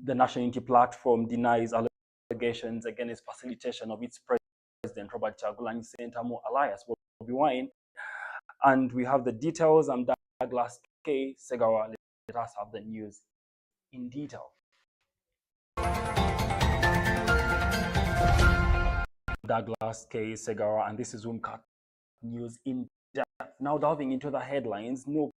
The National Unity Platform denies allegations against facilitation of its president, Robert Chagulanyi Sentamu alias Bobi Wine. And we have the details. I'm Douglas K. Segawa. Let us have the news in detail. Douglas K. Segawa, and this is UMCAT News in depth. Now delving into the headlines, no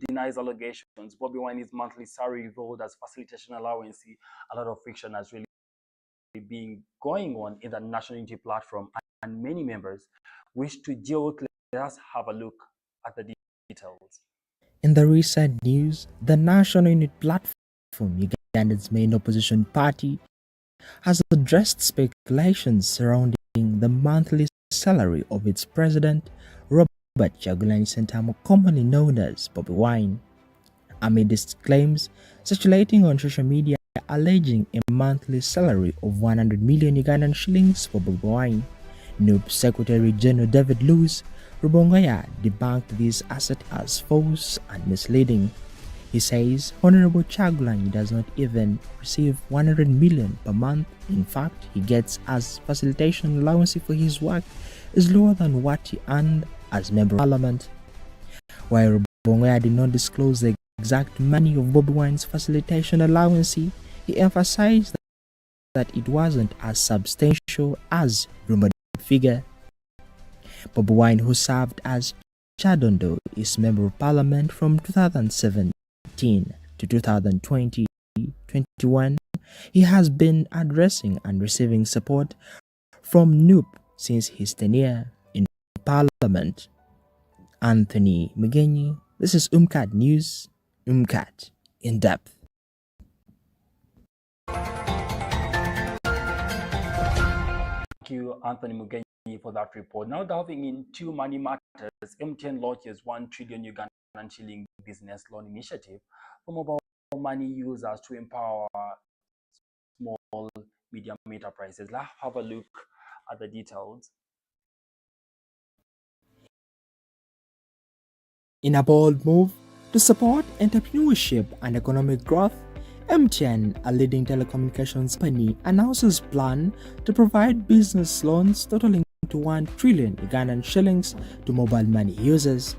denies allegations. Bobi Wine's monthly salary revealed as facilitation allowance. A lot of friction has really been going on in the National Unity Platform, and many members wish to deal with. Let us have a look at the details. In the recent news, the National Unity Platform, Uganda's main opposition party, has addressed speculations surrounding the monthly salary of its president, Robert Chagulanyi Sentamu, commonly known as Bobi Wine. Amid its claims circulating on social media alleging a monthly salary of 100 million Ugandan shillings for Bobi Wine, NUP Secretary General David Lewis Rubongaya debunked this asset as false and misleading. He says Honorable Chagulanyi does not even receive 100 million per month. In fact, he gets as facilitation allowance for his work is lower than what he earned as Member of Parliament. While Rubongaya did not disclose the exact money of Bobi Wine's facilitation allowance, he emphasized that it wasn't as substantial as rumored figure. Bobi Wine, who served as Chadondo, is Member of Parliament from 2017 to 2021. He has been addressing and receiving support from NUP since his tenure in Parliament. Anthony Mugenyi, this is UMCAT News, UMCAT in depth. Thank you, Anthony Mugenyi, for that report. Now delving into money matters, MTN launches 1 trillion Ugandan shilling business loan initiative for mobile money users to empower small, medium enterprises. Let's have a look at the details. In a bold move to support entrepreneurship and economic growth, MTN, a leading telecommunications company, announces plan to provide business loans totaling to 1 trillion Ugandan shillings to mobile money users.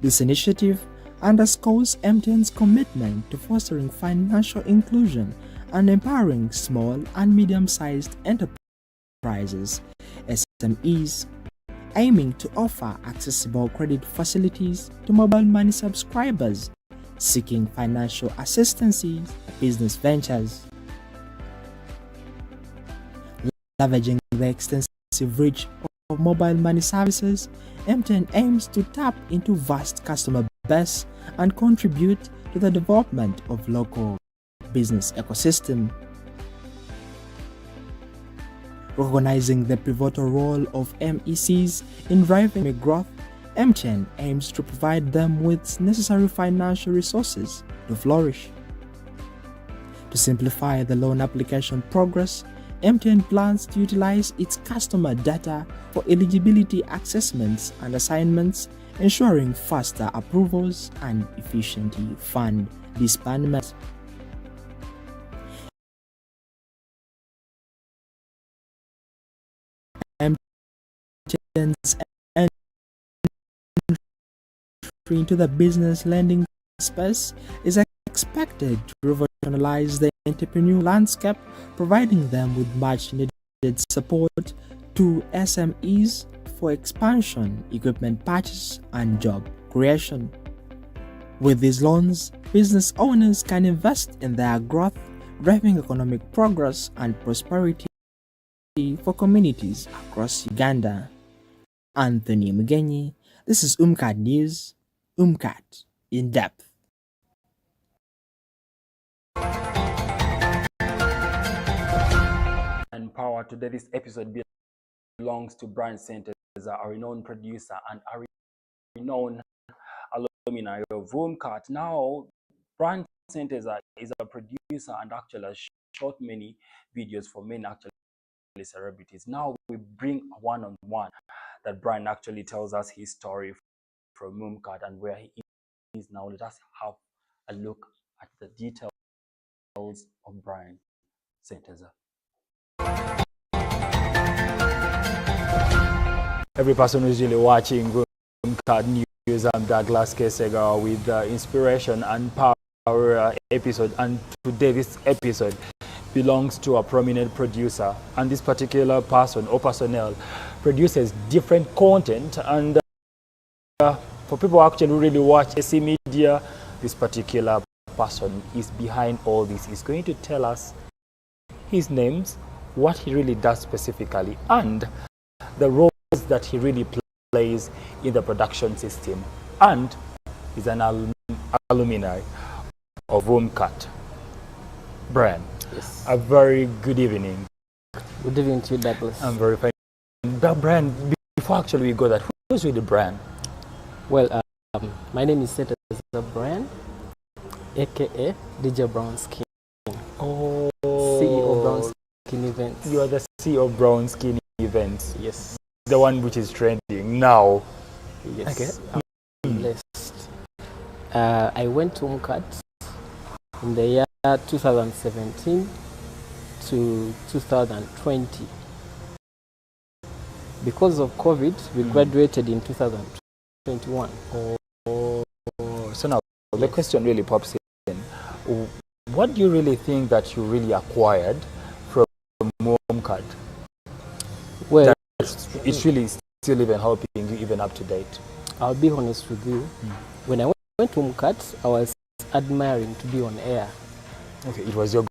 This initiative underscores MTN's commitment to fostering financial inclusion and empowering small and medium-sized enterprises, SMEs, aiming to offer accessible credit facilities to mobile money subscribers seeking financial assistance business ventures. Leveraging the extensive reach of mobile money services, MTN aims to tap into vast customer base and contribute to the development of local business ecosystem. Recognizing the pivotal role of MECs in driving growth, MTN aims to provide them with necessary financial resources to flourish. To simplify the loan application progress, MTN plans to utilize its customer data for eligibility assessments and assignments, ensuring faster approvals and efficient fund disbursement. MTN's entry into the business lending space is expected to revolutionize the entrepreneurial landscape, providing them with much needed support to SMEs for expansion, equipment purchase, and job creation. With these loans, business owners can invest in their growth, driving economic progress and prosperity for communities across Uganda. Anthony Mugenyi, this is UMCAT News, UMCAT in depth. And power today, this episode belongs to Brian Centers, a renowned producer and a renowned alumni of UMCAT. Now, Brian Centers is a producer and actually has shot many videos for many actually celebrities. Now we bring a one-on-one that Brian actually tells us his story from UMCAT and where he is now. Let us have a look at the details. of Brian Senteza. Every person who's really watching UMCAT News, I'm Douglas Kesega with Inspiration and Power episode. And today, this episode belongs to a prominent producer. And this particular person or personnel produces different content. And for people who actually really watch AC Media, this particular person is behind all this. He's going to tell us his names, what he really does specifically, and the roles that he really plays in the production system. And he's an alumni of UMCAT. Brian, yes. A very good evening. Good evening to you, Douglas. I'm very fine. Brian, before actually we go that, who's really Brian? Well, my name is Senteza Brian, aka DJ Brown Skin. Oh, CEO of Brown Skin Events. You are the CEO of Brown Skin Events. Yes. The one which is trending now. Yes. Okay. I'm blessed. I went to UMCAT in the year 2017 to 2020. Because of COVID, we graduated in 2021. Oh, so now the question really pops in. What do you really think that you really acquired from UMCAT? Well, it's really still even helping you even up to date. I'll be honest with you. When I went to UMCAT, I was admiring to be on air. Okay, it was your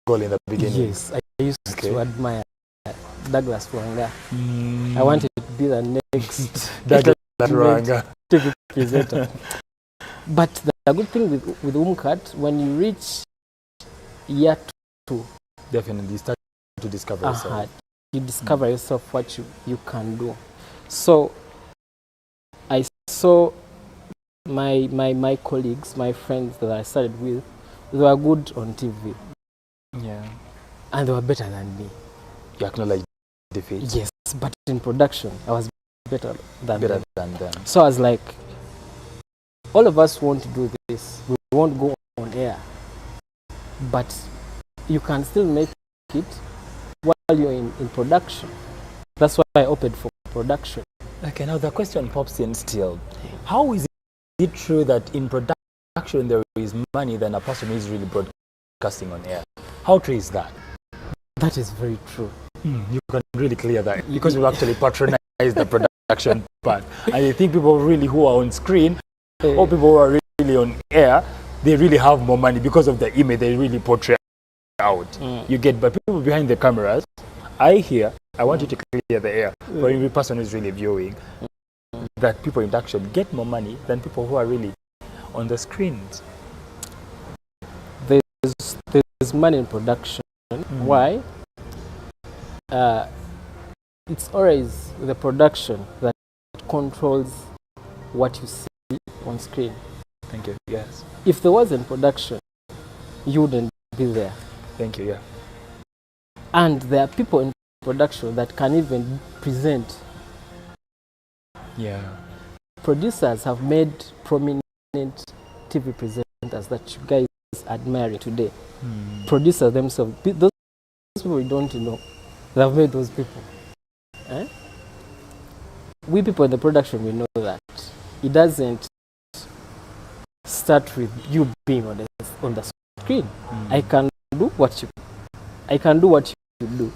goal in the beginning. Yes, I used to admire Douglas Wanga. I wanted to be the next Douglas Wanga TV presenter. But the good thing with UMCAT, when you reach year 2, definitely start to discover yourself. You discover yourself what you can do. So I saw my colleagues, my friends that I started with, they were good on TV. Yeah. And they were better than me. You acknowledge defeat? Yes, but in production, I was better than them. So I was like, all of us want to do this. We won't go on air. But you can still make it while you're in production. That's why I opted for production. Okay, now the question pops in still. How is it true that in production there is money than a person who is really broadcasting on air? How true is that? That is very true. You can really clear that because we actually patronize the production part. And I think people really who are on screen or people who are really on air, they really have more money because of the image they really portray out. You get, but people behind the cameras, I want you to clear the air for every person who's really viewing that people in production get more money than people who are really on the screens. There's money in production. Why? It's always the production that controls what you see on screen. Thank you. Yes. If there wasn't production, you wouldn't be there. Thank you. Yeah. And there are people in production that can even present. Yeah. Producers have made prominent TV presenters that you guys admire today. Producers themselves, those people you don't know, they have made those people. We people in the production, we know that it doesn't start with you being on the screen. I can do what you do,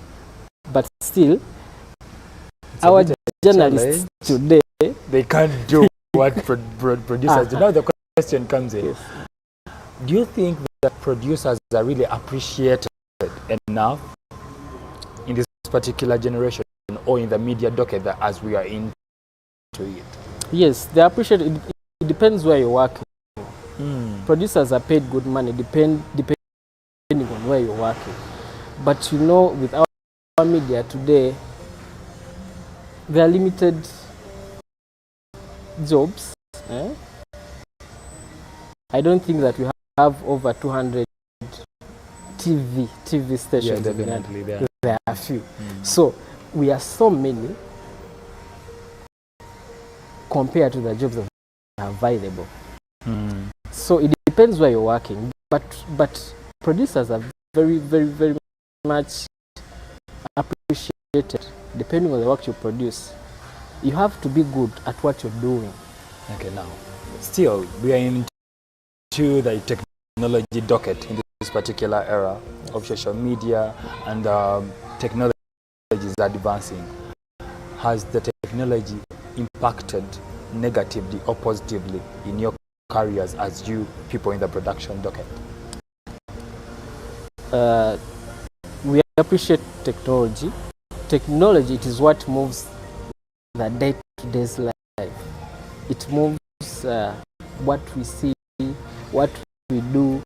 but still, our journalists today, they can't do what producers do. Now the question comes in. Yes. Do you think that producers are really appreciated enough in this particular generation or in the media docket as we are into it? Yes, they appreciate it. It depends where you're working. Producers are paid good money depending on where you're working. But you know, with our media today, there are limited jobs. I don't think that we have over 200 TV stations. Yeah, definitely. There are a few. So we are so many compared to the jobs that are available. So it depends where you're working. But producers are very, very, very much appreciated depending on the work you produce. You have to be good at what you're doing. Okay, now, still, we are into the technology docket in this particular era of social media, and technology is advancing. Has the technology impacted negatively or positively in your careers as you people in the production docket? We appreciate technology. Technology, it is what moves the day-to-day's life. It moves what we see, what we do.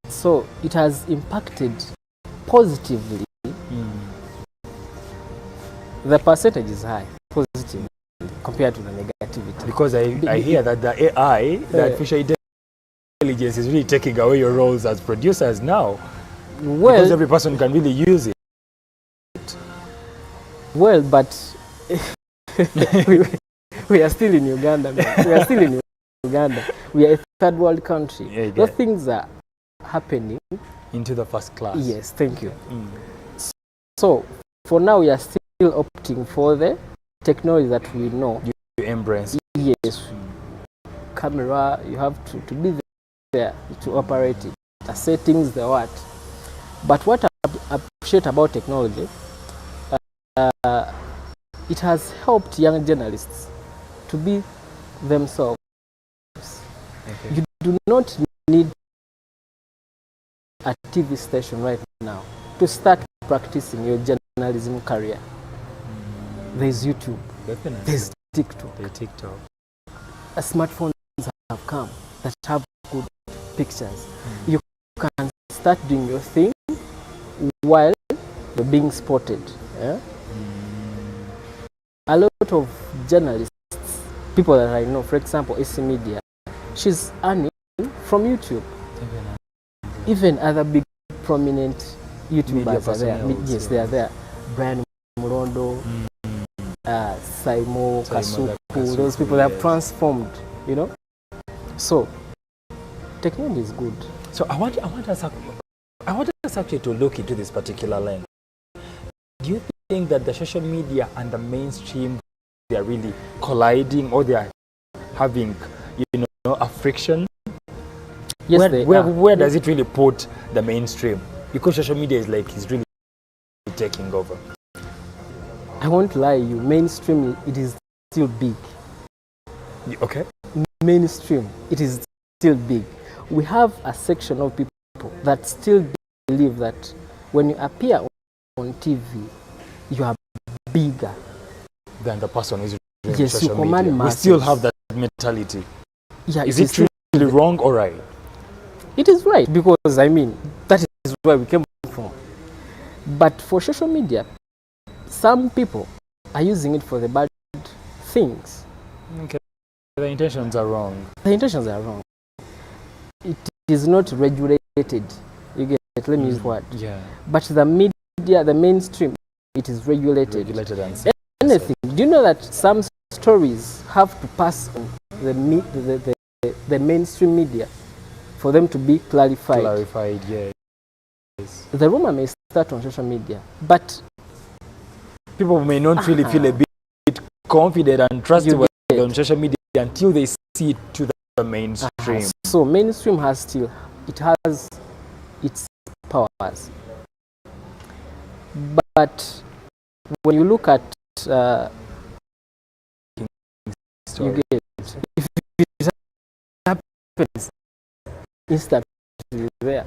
So it has impacted positively. The percentage is high, positive, compared to the negativity. Because I hear that the AI, the artificial intelligence, is really taking away your roles as producers now. Well, because every person can really use it. Well, but we are still in Uganda. Man. We are still in Uganda. We are a third world country. Yeah, those things are happening. Into the first class. Yes, thank you. So, for now, we are still opting for the technology that we know. You embrace. Yes. Camera, you have to be there to operate it. The settings, the what. But what I appreciate about technology, it has helped young journalists to be themselves. Okay. You do not need a TV station right now to start practicing your journalism career. There's YouTube. Definitely. There's TikTok. Smartphones have come that have good pictures. You can start doing your thing while you're being spotted. Yeah? A lot of journalists, people that I know, for example, AC Media, she's earning from YouTube. Even other big prominent YouTubers are there. Yes, they are there. Brian Murondo, Saimo Kasuku, those people that have transformed, you know. So, technology is good. So I want us actually to look into this particular lens. Do you think that the social media and the mainstream, they are really colliding, or they are having, a friction? Yes, where does it really put the mainstream? Because social media is really taking over. I won't lie you, mainstream, it is still big. Okay. Mainstream, it is still big. We have a section of people that still believe that when you appear on TV, you are bigger than the person who is doing yes, social you command media. masses. We still have that mentality. Yeah, is it really wrong or right? It is right, because I mean, that is where we came from. But for social media, some people are using it for the bad things. Okay. The intentions are wrong. The intentions are wrong. It is not regulated. You get it? Let me use word. Yeah. But the media, the mainstream, it is regulated. And anything. Do you know that some stories have to pass on the mainstream media for them to be clarified? Clarified, yes. The rumor may start on social media, but people may not really feel a bit confident and trustworthy on social media until they see it to the mainstream. So mainstream has its powers. But when you look at you get it. If it happens instantly there,